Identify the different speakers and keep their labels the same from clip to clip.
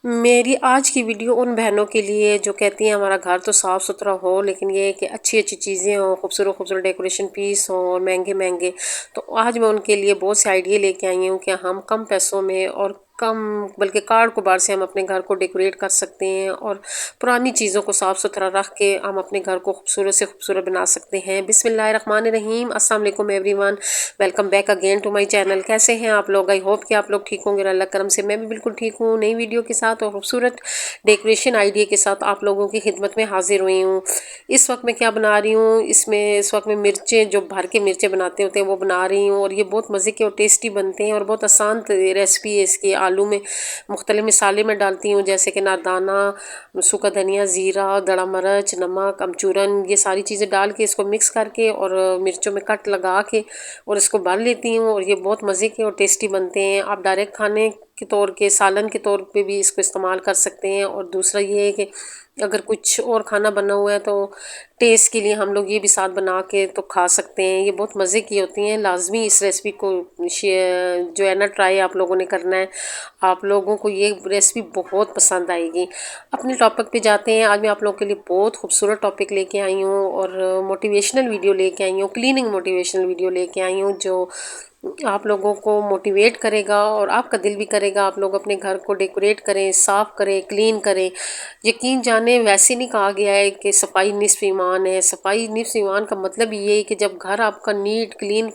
Speaker 1: मेरी आज की वीडियो उन बहनों के लिए जो कहती हैं हमारा घर तो साफ़ सुथरा हो, लेकिन ये है कि अच्छी अच्छी चीज़ें हों, खूबसूरत खूबसूरत डेकोरेशन पीस हों और महंगे महंगे। तो आज मैं उनके लिए बहुत से आइडिया लेके आई हूँ कि हम कम पैसों में और कम बल्कि कार्ड कुबार से हम अपने घर को डेकोरेट कर सकते हैं और पुरानी चीज़ों को साफ़ सुथरा रख के हम अपने घर को खूबसूरत से खूबसूरत बना सकते हैं। बिस्मिल्लाहिर्रहमानिर्रहीम, अस्सलाम वालेकुम everyone, welcome back again to my channel. कैसे हैं आप लोग? आई होप कि आप लोग ठीक होंगे। अल्लाह करम से मैं भी बिल्कुल ठीक हूँ। नई वीडियो के साथ और खूबसूरत डेकोरेशन आइडिया के साथ आप लोगों की खिदमत में हाजिर हुई हूँ। इस वक्त मैं क्या बना रही हूँ, इस वक्त मैं मिर्चें जो भर के मिर्चें बनाते होते हैं वो बना रही हूँ और ये बहुत मज़े के और टेस्टी बनते हैं और बहुत आसान रेसिपी है इसकी। आलू में मुख्तलिफ मिसाले मैं डालती हूँ, जैसे कि नारदाना, सूखा धनिया, ज़ीरा, दड़ा मिर्च, नमक, अमचूरन, ये सारी चीज़ें डाल के इसको मिक्स करके और मिर्चों में कट लगा के और इसको भर लेती हूँ और ये बहुत मज़े के और टेस्टी बनते हैं। आप डायरेक्ट खाने के तौर के सालन के तौर पे भी इसको इस्तेमाल कर सकते हैं। और दूसरा ये है कि अगर कुछ और खाना बना हुआ है तो टेस्ट के लिए हम लोग ये भी साथ बना के तो खा सकते हैं। ये बहुत मज़े की होती हैं। लाजमी इस रेसिपी को जो है ना ट्राई आप लोगों ने करना है। आप लोगों को ये रेसिपी बहुत पसंद आएगी। अपने टॉपिक पे जाते हैं। आज मैं आप लोगों के लिए बहुत खूबसूरत टॉपिक लेके आई हूँ और मोटिवेशनल वीडियो लेके आई हूँ, क्लीनिंग मोटिवेशनल वीडियो लेके आई हूँ जो आप लोगों को मोटिवेट करेगा और आपका दिल भी करेगा आप लोग अपने घर को डेकोरेट करें, साफ़ करें, क्लीन करें। यकीन जाने वैसे नहीं कहा गया है कि सफाई निस्फ ईमान है। सफाई निस्फ ईमान का मतलब ये है कि जब घर आपका नीट क्लीन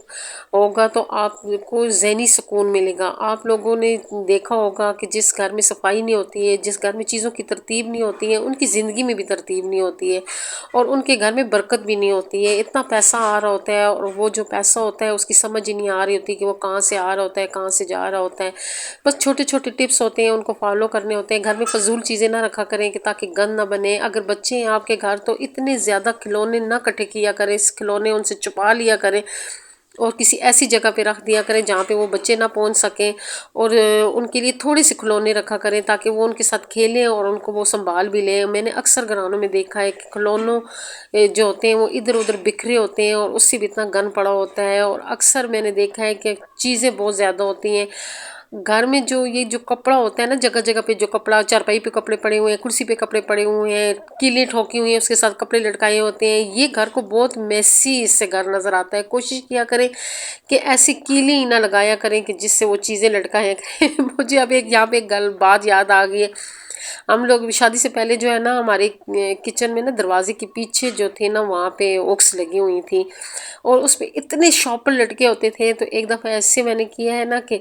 Speaker 1: होगा तो आपको ज़हनी सुकून मिलेगा। आप लोगों ने देखा होगा कि जिस घर में सफाई नहीं होती है, जिस घर में चीज़ों की तरतीब नहीं होती है, उनकी ज़िंदगी में भी तरतीब नहीं होती है और उनके घर में बरकत भी नहीं होती है। इतना पैसा आ रहा होता है और वो जो पैसा होता है उसकी समझ ही नहीं आ रही होती कि वो कहाँ से आ रहा होता है, कहाँ से जा रहा होता है। बस छोटे छोटे टिप्स होते हैं, उनको फॉलो करने होते हैं। घर में फजूल चीज़ें ना रखा करें कि ताकि गंद ना बने। अगर बच्चे हैं आपके घर तो इतने ज़्यादा खिलौने ना इकट्ठे किया करें, इस खिलौने उनसे छुपा लिया करें और किसी ऐसी जगह पे रख दिया करें जहाँ पे वो बच्चे ना पहुँच सकें। और उनके लिए थोड़े से खिलौने रखा करें ताकि वो उनके साथ खेलें और उनको वो संभाल भी लें। मैंने अक्सर घरानों में देखा है कि खिलौनों जो होते हैं वो इधर उधर बिखरे होते हैं और उससे भी इतना गंद पड़ा होता है। और अक्सर मैंने देखा है कि चीज़ें बहुत ज़्यादा होती हैं घर में। जो ये जो कपड़ा होता है ना, जगह जगह पे जो कपड़ा, चारपाई पे कपड़े पड़े हुए हैं, कुर्सी पे कपड़े पड़े हुए हैं, कीलें ठोकी हुई हैं, उसके साथ कपड़े लटकाए होते हैं, ये घर को बहुत मैसी इससे घर नज़र आता है। कोशिश किया करें कि ऐसी कीलें ही ना लगाया करें कि जिससे वो चीज़ें लटकाया करें। मुझे अब एक यहाँ पे एक बात याद आ गई है। हम लोग शादी से पहले जो है ना हमारे किचन में ना दरवाजे के पीछे जो थे ना वहाँ पे ओक्स लगी हुई थी और उस पे इतने शॉपर लटके होते थे। तो एक दफ़ा ऐसे मैंने किया है ना कि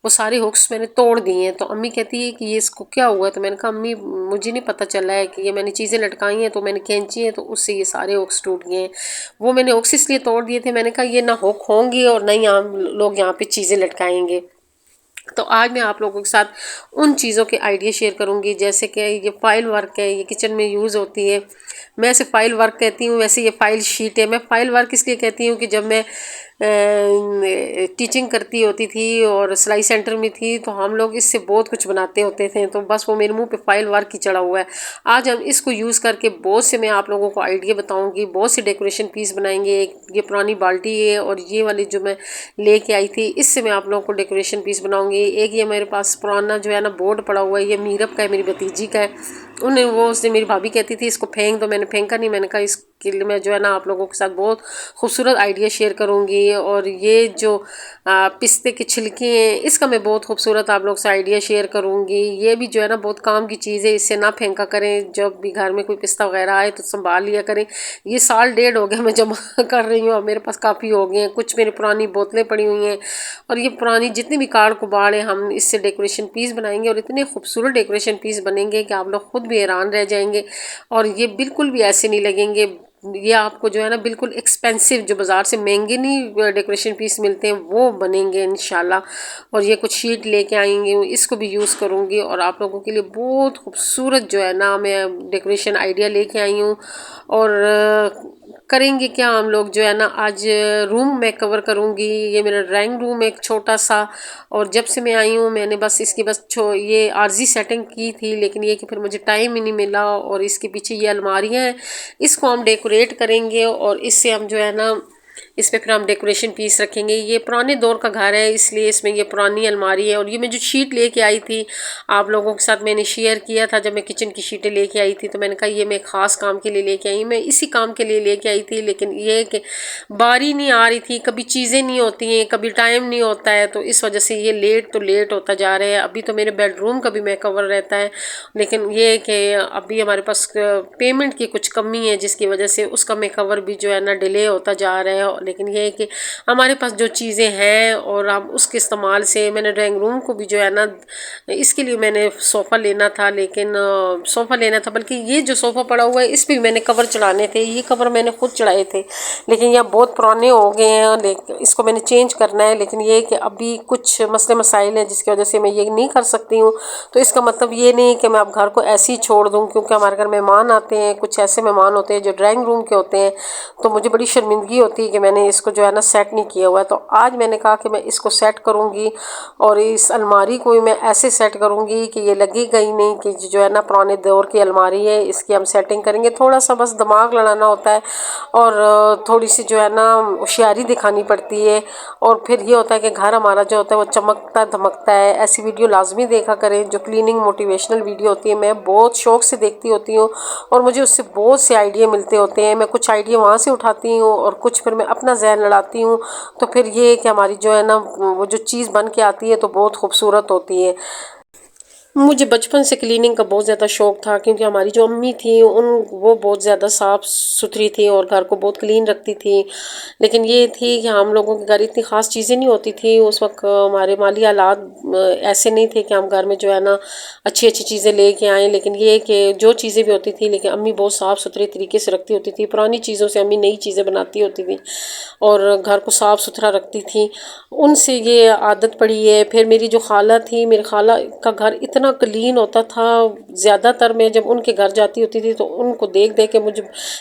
Speaker 1: वो सारे हुक्स मैंने तोड़ दिए हैं। तो अम्मी कहती है कि ये इसको क्या हुआ? तो मैंने कहा अम्मी मुझे नहीं पता चला है कि ये मैंने चीज़ें लटकाई हैं तो मैंने खींची हैं तो उससे ये सारे हुक्स टूट गए हैं। वो मैंने हुक्स इसलिए तोड़ दिए थे, मैंने कहा ये ना हुक होंगे और ना ही हम लोग यहाँ पे चीज़ें लटकाएंगे। तो आज मैं आप लोगों के साथ उन चीज़ों के आइडिया शेयर करूंगी, जैसे कि ये फाइल वर्क है, ये किचन में यूज़ होती है। मैं इसे फाइल वर्क कहती हूँ, वैसे ये फाइल शीट है। मैं फाइल वर्क इसलिए कहती हूँ कि जब मैं टीचिंग करती होती थी और सिलाई सेंटर में थी तो हम लोग इससे बहुत कुछ बनाते होते थे, तो बस वो मेरे मुंह पे फाइल वर्क ही चढ़ा हुआ है। आज हम इसको यूज़ करके बहुत से मैं आप लोगों को आइडिया बताऊंगी, बहुत से डेकोरेशन पीस बनाएंगे। एक ये पुरानी बाल्टी है और ये वाली जो मैं लेके आई थी इससे मैं आप लोगों को डेकोरेशन पीस बनाऊंगी। एक ये मेरे पास पुराना जो है ना बोर्ड पड़ा हुआ है, ये मीरब का है, मेरी भतीजी का है। उन्हें वो उसने मेरी भाभी कहती थी इसको फेंक दो, मैंने फेंका नहीं। मैंने कहा इसके लिए मैं जो है ना आप लोगों के साथ बहुत खूबसूरत आइडिया शेयर करूंगी। और ये जो पिस्ते के छिलके हैं इसका मैं बहुत खूबसूरत आप लोग से आइडिया शेयर करूंगी। ये भी जो है ना बहुत काम की चीज़ है, इससे ना फेंका करें। जब भी घर में कोई पिस्ता वगैरह आए तो संभाल लिया करें। ये साल डेढ़ हो गया मैं जमा कर रही हूँ, अब मेरे पास काफ़ी हो गए हैं। कुछ मेरी पुरानी बोतलें पड़ी हुई हैं और ये पुरानी जितनी भी कार्ड कुबाड़ है हम इससे डेकोरेशन पीस बनाएंगे और इतने खूबसूरत डेकोरेशन पीस बनेंगे कि आप लोग खुद भी हैरान रह जाएंगे। और ये बिल्कुल भी ऐसे नहीं लगेंगे, ये आपको जो है ना बिल्कुल एक्सपेंसिव, जो बाज़ार से महंगे नहीं डेकोरेशन पीस मिलते हैं वो बनेंगे इंशाल्लाह। और ये कुछ शीट लेके आएंगे, इसको भी यूज़ करूँगी और आप लोगों के लिए बहुत खूबसूरत जो है ना मैं डेकोरेशन आइडिया लेके आई हूँ। और करेंगे क्या हम लोग जो है ना, आज रूम मैं कवर करूँगी। ये मेरा ड्राइंग रूम एक छोटा सा, और जब से मैं आई हूँ मैंने बस इसकी ये आर्जी सेटिंग की थी, लेकिन ये कि फिर मुझे टाइम ही नहीं मिला। और इसके पीछे ये अलमारियाँ हैं, इसको हम डेकोरेट करेंगे और इससे हम जो है ना इस पे फिर हम डेकोरेशन पीस रखेंगे। ये पुराने दौर का घर है, इसलिए इसमें ये पुरानी अलमारी है। और ये मैं जो शीट लेके आई थी आप लोगों के साथ मैंने शेयर किया था, जब मैं किचन की शीटें लेके आई थी तो मैंने कहा ये मैं ख़ास काम के लिए लेके आई, मैं इसी काम के लिए लेके आई थी। लेकिन ये कि बारी नहीं आ रही थी, कभी चीज़ें नहीं होती हैं, कभी टाइम नहीं होता है, तो इस वजह से ये लेट तो लेट होता जा रहा है। अभी तो मेरे बेडरूम का भी मैं कवर रहता है, लेकिन ये कि अभी हमारे पास पेमेंट की कुछ कमी है जिसकी वजह से उसका मैं कवर भी जो है ना डिले होता जा रहा है। लेकिन ये है कि हमारे पास जो चीज़ें हैं और हम उसके इस्तेमाल से, मैंने ड्राइंग रूम को भी जो है ना इसके लिए मैंने सोफ़ा लेना था, लेकिन सोफ़ा लेना था बल्कि ये जो सोफ़ा पड़ा हुआ है इस पर भी मैंने कवर चढ़ाने थे, ये कवर मैंने खुद चढ़ाए थे लेकिन यह बहुत पुराने हो गए हैं, लेकिन इसको मैंने चेंज करना है। लेकिन ये कि अभी कुछ मसले मसाइल हैं जिसकी वजह से मैं ये नहीं कर सकती हूँ। तो इसका मतलब ये नहीं कि मैं अब घर को ऐसे ही छोड़ दूँ, क्योंकि हमारे घर मेहमान आते हैं, कुछ ऐसे मेहमान होते हैं जो ड्राइंग रूम के होते हैं, तो मुझे बड़ी शर्मिंदगी होती है कि मैंने इसको जो है ना सेट नहीं किया हुआ है। तो आज मैंने कहा कि मैं इसको सेट करूँगी और इस अलमारी को भी मैं ऐसे सेट करूँगी कि ये लगेगा ही नहीं कि जो है ना पुराने दौर की अलमारी है, इसकी हम सेटिंग करेंगे। थोड़ा सा बस दिमाग लड़ाना होता है और थोड़ी सी जो है ना होशियारी दिखानी पड़ती है, और फिर ये होता है कि घर हमारा जो होता है वो चमकता धमकता है। ऐसी वीडियो लाजमी देखा करें जो क्लीनिंग मोटिवेशनल वीडियो होती है, मैं बहुत शौक़ से देखती होती हूँ और मुझे उससे बहुत से आइडिया मिलते होते हैं। मैं कुछ आइडिया वहाँ से उठाती हूँ और कुछ फिर मैं अपना जहन लड़ाती हूँ, तो फिर ये कि हमारी जो है ना वो जो चीज़ बन के आती है तो बहुत खूबसूरत होती है। मुझे बचपन से क्लीनिंग का बहुत ज़्यादा शौक़ था, क्योंकि हमारी जो अम्मी थी वो बहुत ज़्यादा साफ़ सुथरी थी और घर को बहुत क्लीन रखती थी। लेकिन ये थी कि हम लोगों के घर इतनी ख़ास चीज़ें नहीं होती थी उस वक्त, हमारे माली हालात ऐसे नहीं थे कि हम घर में जो है ना अच्छी अच्छी चीज़ें लेके आएँ। लेकिन ये कि जो चीज़ें भी होती थी, लेकिन अम्मी बहुत साफ़ सुथरे तरीके से रखती होती थी। पुरानी चीज़ों से अम्मी नई चीज़ें बनाती होती थी और घर को साफ़ सुथरा रखती थी, उनसे ये आदत पड़ी है। फिर मेरी जो खाला थी, मेरी खाला का घर इतना क्लीन होता था, ज़्यादातर मैं जब उनके घर जाती होती थी तो उनको देख देख के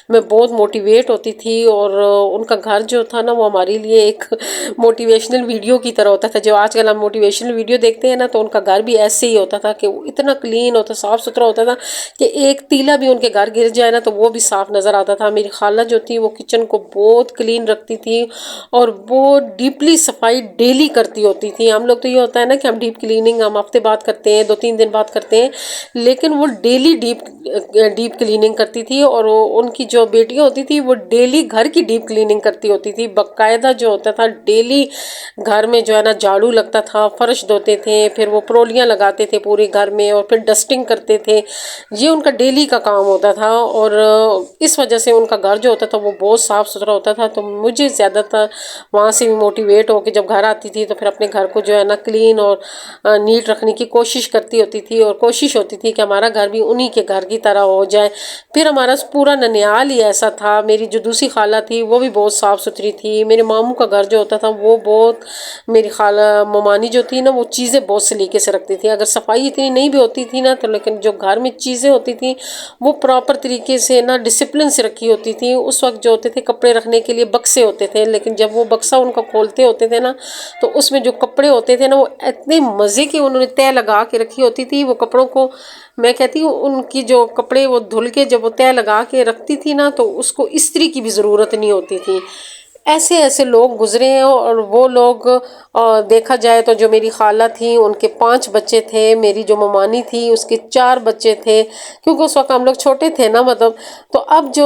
Speaker 1: मैं बहुत मोटिवेट होती थी। और उनका घर जो था ना वो हमारे लिए एक मोटिवेशनल वीडियो की तरह होता था। जो आजकल हम मोटिवेशनल वीडियो देखते हैं ना, तो उनका घर भी ऐसे ही होता था कि वो इतना क्लीन होता, साफ़ सुथरा होता था कि एक तीला भी उनके घर गिर जाए ना तो वो भी साफ़ नज़र आता था। मेरी खाला जो थी वो किचन को बहुत क्लीन रखती थी और वो डीपली सफाई डेली करती होती थी। हम लोग तो ये होता है ना कि हम डीप क्लीनिंग हम हफ्ते बाद करते हैं, 2-3 दिन बाद करते हैं, लेकिन वो डेली डीप क्लीनिंग करती थी। और उनकी जो बेटियां होती थी वो डेली घर की डीप क्लीनिंग करती होती थी, बाकायदा जो होता था डेली घर में जो है ना झाड़ू लगता था, फर्श धोते थे, फिर वो प्रोलियाँ लगाते थे पूरे घर में और फिर डस्टिंग करते थे। ये उनका डेली का काम होता था और इस वजह से उनका घर जो होता था वो बहुत साफ़ सुथरा होता था। तो मुझे ज़्यादातर वहाँ से भी मोटिवेट होकर जब घर आती थी तो फिर अपने घर को जो है ना क्लीन और नीट रखने की कोशिश करती होती थी, और कोशिश होती थी कि हमारा घर भी उन्हीं के घर की तरह हो जाए। फिर हमारा पूरा ननियाल ही ऐसा था। मेरी जो दूसरी खाला थी वो भी बहुत साफ़ सुथरी थी। मेरे मामू का घर जो होता था वो बहुत, मेरी खाला ममानी जो थी ना वो चीज़ें बहुत सलीके से रखती थी। अगर सफाई इतनी नहीं भी होती थी ना तो लेकिन जो घर में चीज़ें होती थी वो प्रॉपर तरीके से ना डिसिप्लिन से रखी होती थी। उस वक्त जो होते थे कपड़े रखने के लिए बक्से होते थे, लेकिन जब वो बक्सा उनका खोलते होते थे ना तो उसमें जो कपड़े होते थे ना वो इतने मज़े के उन्होंने तय लगा के रखी होती थी। वो कपड़ों को मैं कहती हूँ उनकी जो कपड़े वो धुल के जब वो तय लगा के रखती थी ना तो उसको इस्त्री की भी ज़रूरत नहीं होती थी। ऐसे ऐसे लोग गुजरे हैं। और वो लोग देखा जाए तो जो मेरी खाला थी उनके 5 बच्चे थे, मेरी जो ममानी थी उसके 4 बच्चे थे, क्योंकि उस वक्त हम लोग छोटे थे ना, मतलब। तो अब जो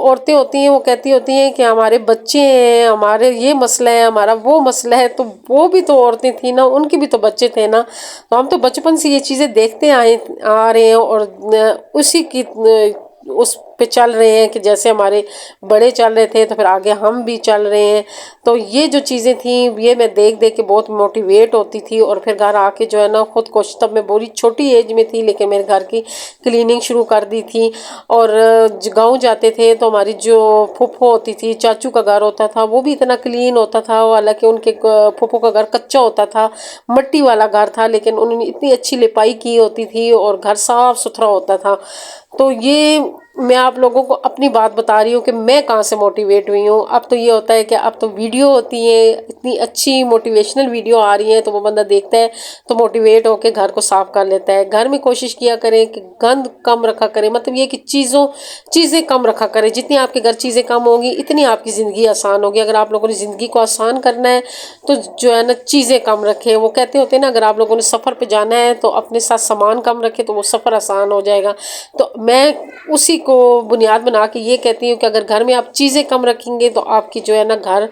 Speaker 1: औरतें होती हैं वो कहती होती हैं कि हमारे बच्चे हैं, हमारे ये मसला है, हमारा वो मसला है। तो वो भी तो औरतें थी ना, उनके भी तो बच्चे थे ना। तो हम तो बचपन से ये चीज़ें देखते आ रहे हैं और उसी की उस पे चल रहे हैं कि जैसे हमारे बड़े चल रहे थे तो फिर आगे हम भी चल रहे हैं। तो ये जो चीज़ें थी ये मैं देख देख के बहुत मोटिवेट होती थी और फिर घर आके जो है ना खुद को, तब मैं बड़ी छोटी एज में थी लेकिन मेरे घर की क्लीनिंग शुरू कर दी थी। और गांव जाते थे तो हमारी जो फूफो होती थी, चाचू का घर होता था, वो भी इतना क्लीन होता था। हालांकि उनके फूफो का घर कच्चा होता था, मट्टी वाला घर था, लेकिन उन्होंने इतनी अच्छी लिपाई की होती थी और घर साफ सुथरा होता था। तो ये मैं आप लोगों को अपनी बात बता रही हूँ कि मैं कहाँ से मोटिवेट हुई हूँ। अब तो ये होता है कि अब तो वीडियो होती है, इतनी अच्छी मोटिवेशनल वीडियो आ रही है तो वो बंदा देखता है तो मोटिवेट होकर घर को साफ कर लेता है। घर में कोशिश किया करें कि गंद कम रखा करें, मतलब ये कि चीज़ें कम रखा करें। जितनी आपके घर चीज़ें कम होंगी इतनी आपकी ज़िंदगी आसान होगी। अगर आप लोगों ने ज़िंदगी को आसान करना है तो जो है ना चीज़ें कम रखें। वो कहते होते हैं ना, अगर आप लोगों ने सफ़र पे जाना है तो अपने साथ सामान कम रखें तो वो सफ़र आसान हो जाएगा। तो मैं उसी को बुनियाद बना के ये कहती हूँ कि अगर घर में आप चीज़ें कम रखेंगे तो आपकी जो है ना घर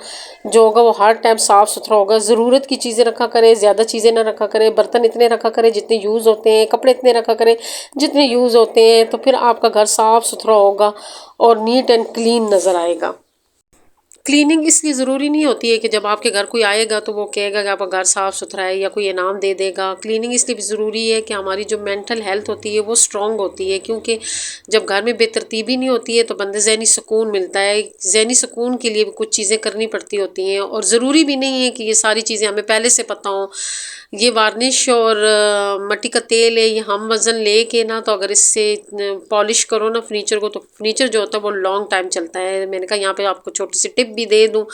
Speaker 1: जो होगा वो हर टाइम साफ़ सुथरा होगा। ज़रूरत की चीज़ें रखा करें, ज़्यादा चीज़ें ना रखा करें। बर्तन इतने रखा करें जितने यूज़ होते हैं, कपड़े इतने रखा करें जितने यूज़ होते हैं, तो फिर आपका घर साफ़ सुथरा होगा और नीट एंड क्लीन नज़र आएगा। क्लीनिंग इसलिए ज़रूरी नहीं होती है कि जब आपके घर कोई आएगा तो वो कहेगा कि आपका घर साफ़ सुथरा है या कोई इनाम दे देगा। क्लीनिंग इसलिए भी ज़रूरी है कि हमारी जो मेंटल हेल्थ होती है वो स्ट्रॉन्ग होती है, क्योंकि जब घर में बेतरतीबी नहीं होती है तो बंदे ज़हनी सुकून मिलता है। ज़हनी सुकून के लिए भी कुछ चीज़ें करनी पड़ती होती हैं और ज़रूरी भी नहीं है कि ये सारी चीज़ें हमें पहले से पता हों। ये वार्निश और मिट्टी का तेल है, ये हम वज़न लेके ना तो अगर इससे पॉलिश करो ना फर्नीचर को तो फर्नीचर जो होता है वो लॉन्ग टाइम चलता है। मैंने कहा यहाँ पे आपको छोटी सी टिप भी दे दूँ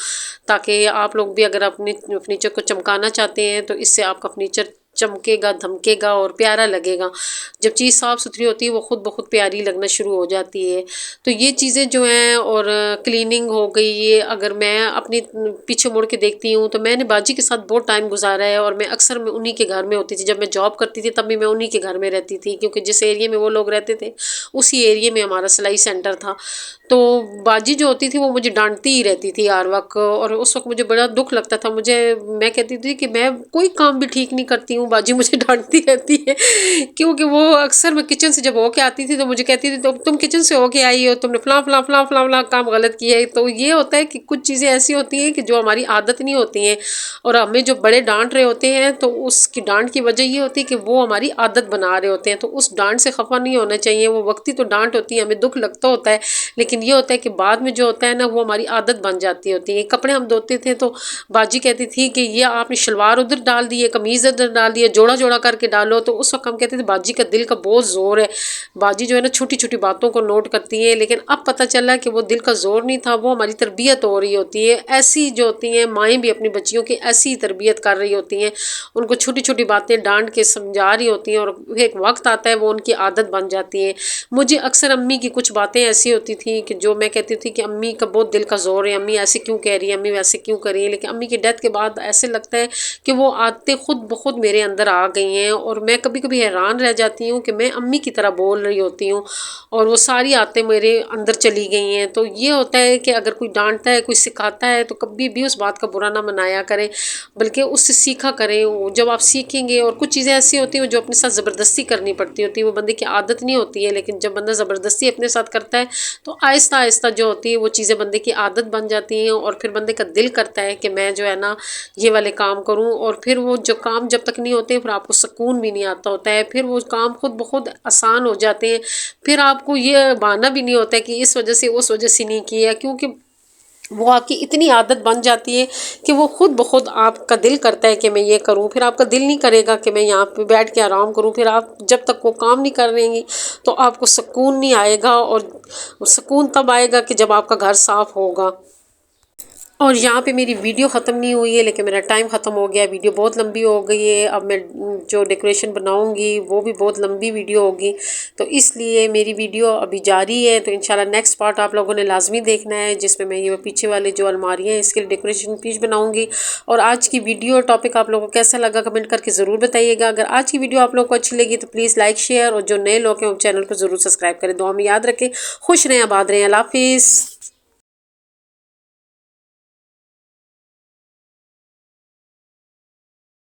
Speaker 1: ताकि आप लोग भी अगर अपने फर्नीचर को चमकाना चाहते हैं तो इससे आपका फर्नीचर चमकेगा, धमकेगा और प्यारा लगेगा। जब चीज़ साफ़ सुथरी होती है वो खुद ब खुद प्यारी लगना शुरू हो जाती है। तो ये चीज़ें जो हैं और क्लीनिंग हो गई, ये अगर मैं अपनी पीछे मुड़ के देखती हूँ तो मैंने बाजी के साथ बहुत टाइम गुजारा है और मैं अक्सर मैं उन्हीं के घर में होती थी। जब मैं जॉब करती थी तब भी मैं उन्हीं के घर में रहती थी, क्योंकि जिस एरिया में वो लोग रहते थे उसी एरिया में हमारा सिलाई सेंटर था। तो बाजी जो होती थी वो मुझे डांटती ही रहती थी हर वक्त और उस वक्त मुझे बड़ा दुख लगता था। मैं कहती थी कि मैं कोई काम भी ठीक नहीं करती हूँ, बाजी मुझे डांटती रहती है। क्योंकि वो अक्सर मैं किचन से जब होके आती थी तो मुझे कहती थी तो तुम किचन से होके आई हो, तुमने फलां फलां फलां फलां फलां काम गलत किया है। तो ये होता है कि कुछ चीज़ें ऐसी होती हैं कि जो हमारी आदत नहीं होती हैं और हमें जो बड़े डांट रहे होते हैं तो उसकी डांट की वजह ये होती है कि वो हमारी आदत बना रहे होते हैं। तो उस डांट से खफा नहीं होना चाहिए। वो वक्ती तो डांट होती है, हमें दुख लगता होता है, लेकिन ये होता है कि बाद में जो होता है ना वो हमारी आदत बन जाती होती है। कपड़े हम धोते थे तो बाजी कहती थी कि ये आपने शलवार उधर डाल दी है, कमीज़ उधर डाल दी है, जोड़ा जोड़ा करके डालो। तो उस वक्त हम कहते थे बाजी का दिल का बहुत ज़ोर है। बाजी जो है ना छोटी छोटी बातों को नोट करती है, लेकिन अब पता चला कि वो दिल का ज़ोर नहीं था, वो हमारी तरबियत हो रही होती है। ऐसी जो होती हैं माएँ भी अपनी बच्चियों की ऐसी तरबियत कर रही होती हैं, उनको छोटी छोटी बातें डांट के समझा रही होती हैं और एक वक्त आता है वो उनकी आदत बन जाती है। मुझे अक्सर अम्मी की कुछ बातें ऐसी होती थी कि जो मैं कहती थी कि अम्मी का बहुत दिल का ज़ोर है, अम्मी ऐसे क्यों कह रही है, अम्मी वैसे क्यों कर रही है। लेकिन अम्मी की डेथ के बाद ऐसे लगता है कि वो आदतें खुद ब खुद मेरे अंदर आ गई हैं और मैं कभी कभी हैरान रह जाती हूँ कि मैं अम्मी की तरह बोल रही होती हूँ और वो सारी आदतें मेरे अंदर चली गई हैं। तो ये होता है कि अगर कोई डांटता है, कोई सिखाता है तो कभी भी उस बात का बुरा ना मनाया करें, बल्कि उससे सीखा करें। जब आप सीखेंगे, और कुछ चीज़ें ऐसी होती हैं जो अपने साथ ज़बरदस्ती करनी पड़ती होती है, वो बंदे की आदत नहीं होती है, लेकिन जब बंदा ज़बरदस्ती अपने साथ करता है तो आहिस्ता आहिस्ता जो होती है वो चीज़ें बंदे की आदत बन जाती हैं और फिर बंदे का दिल करता है कि मैं जो है ना ये वाले काम करूं। और फिर वो जो काम जब तक नहीं होते फिर आपको सुकून भी नहीं आता होता है, फिर वो काम खुद ब खुद आसान हो जाते हैं। फिर आपको ये बहाना भी नहीं होता है कि इस वजह से उस वजह से नहीं किया, क्योंकि वो आपकी इतनी आदत बन जाती है कि वो खुद ब खुद आपका दिल करता है कि मैं ये करूं। फिर आपका दिल नहीं करेगा कि मैं यहाँ पे बैठ के आराम करूं। फिर आप जब तक वो काम नहीं कर रहेंगी तो आपको सुकून नहीं आएगा, और सुकून तब आएगा कि जब आपका घर साफ़ होगा। और यहाँ पे मेरी वीडियो ख़त्म नहीं हुई है, लेकिन मेरा टाइम ख़त्म हो गया। वीडियो बहुत लंबी हो गई है, अब मैं जो डेकोरेशन बनाऊँगी वो भी बहुत लंबी वीडियो होगी, तो इसलिए मेरी वीडियो अभी जारी है। तो इंशाल्लाह नेक्स्ट पार्ट आप लोगों ने लाजमी देखना है, जिसमें मैं ये पीछे वाले जो अलमारियाँ हैं इसके लिए डेकोरेशन पीस बनाऊँगी। और आज की वीडियो टॉपिक आप लोगों को कैसा लगा कमेंट करके ज़रूर बताइएगा। अगर आज की वीडियो आप लोगों को अच्छी लगी तो प्लीज़ लाइक शेयर, और जो नए लोग हैं वो चैनल को ज़रूर सब्सक्राइब करें। दुआ में याद रखें। खुश रहें, आबाद रहें। अल्लाह हाफिज़।